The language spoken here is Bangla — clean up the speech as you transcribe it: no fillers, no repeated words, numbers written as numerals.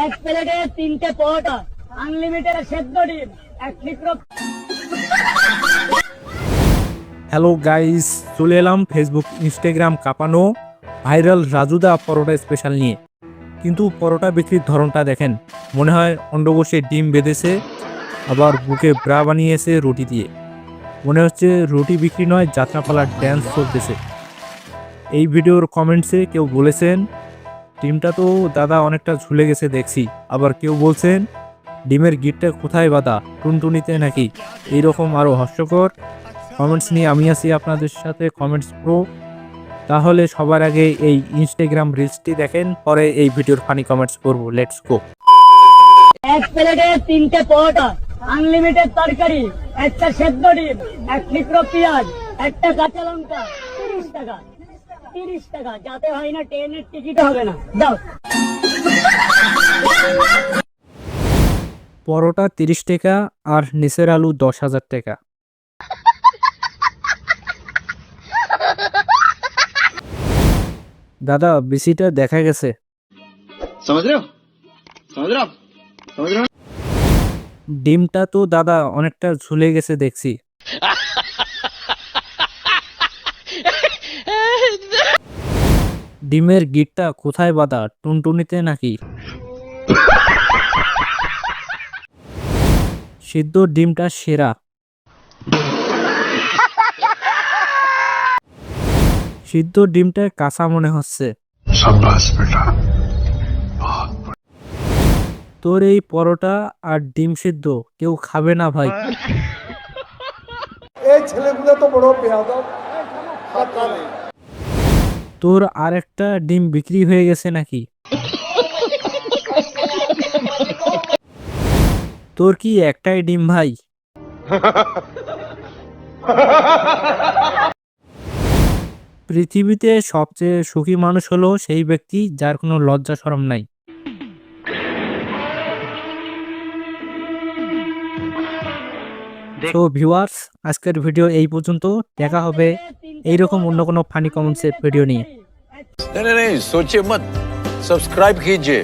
এক প্লেটে 3টে পরোটা, আনলিমিটেড সেদ্ধ ডিম, 1 লিটার। হ্যালো গাইস, চলে এলাম ফেসবুক ইনস্টাগ্রাম কাঁপানো ভাইরাল রাজুদা পরোটা স্পেশাল নিয়ে। কিন্তু পরোটা বিক্রির ধরনটা দেখেন, মনে হয় অন্ডকোষে ডিম বেঁধেছে, আবার বুকে ব্রা বানিয়েছে রুটি দিয়ে। মনে হচ্ছে রুটি বিক্রি নয়, যাত্রাপালার ড্যান্স চলতেছে। এই ভিডিওর কমেন্টসে কেউ বলেছেন ডিমটা তো দাদা অনেকটা ঝুলে গেছে দেখছি, আবার কেউ বলছেন ডিমের গিটটা কোথায় বাঁধা, টুনটুনিতে নাকি। এইরকম আরও হাস্যকর কমেন্টস নিয়ে আমি আছি আপনাদের সাথে কমেন্টস প্রো। তাহলে সবার আগে এই ইনস্টাগ্রাম রিলসটি দেখেন, পরে এই ভিডিওর ফানি কমেন্টস করব। Let's go. এক প্লেটে 3টে পরোটা, আনলিমিটেড তরকারি, একটা সেদ্ধ ডিম, 1 লিটার পেঁয়াজ, একটা কাঁচা লঙ্কা, 30 টাকা। 30 টাকা যাতে হয় না, ট্রেনের টিকিট হবে না। যাও। পরোটা 30 টাকা আর নিচের আলু 10,000 টাকা। দাদা বেশিটা দেখা গেছে। समझ रहे हो आप समझ रहे हो। ডিমটা তো দাদা অনেকটা ঝুলে গেছে দেখছি। ডিমের গিটটা কোথায় বাঁধা, টুনটুনিতে নাকি। সিদ্ধ ডিমটা সেরা। সিদ্ধ ডিমটা কাঁচা মনে হচ্ছে। তোর এই পরোটা আর ডিম সিদ্ধ কেউ খাবে না ভাই। এই ছেলেগুলো তো বড় বেয়াদব। তোর আর একটা ডিম বিক্রি হয়ে গেছে নাকি। তোর কি একটাই ডিম ভাই। পৃথিবীতে সবচেয়ে সুখী মানুষ হলো সেই ব্যক্তি যার কোনো লজ্জা শরম নাই। তো ভিউয়ার্স, আজকের ভিডিও এই পর্যন্ত। দেখা হবে এইরকম অন্য কোনো ফানি কমেন্টসের ভিডিও নিয়ে। नहीं सोचिए मत, सब्सक्राइब कीजिए।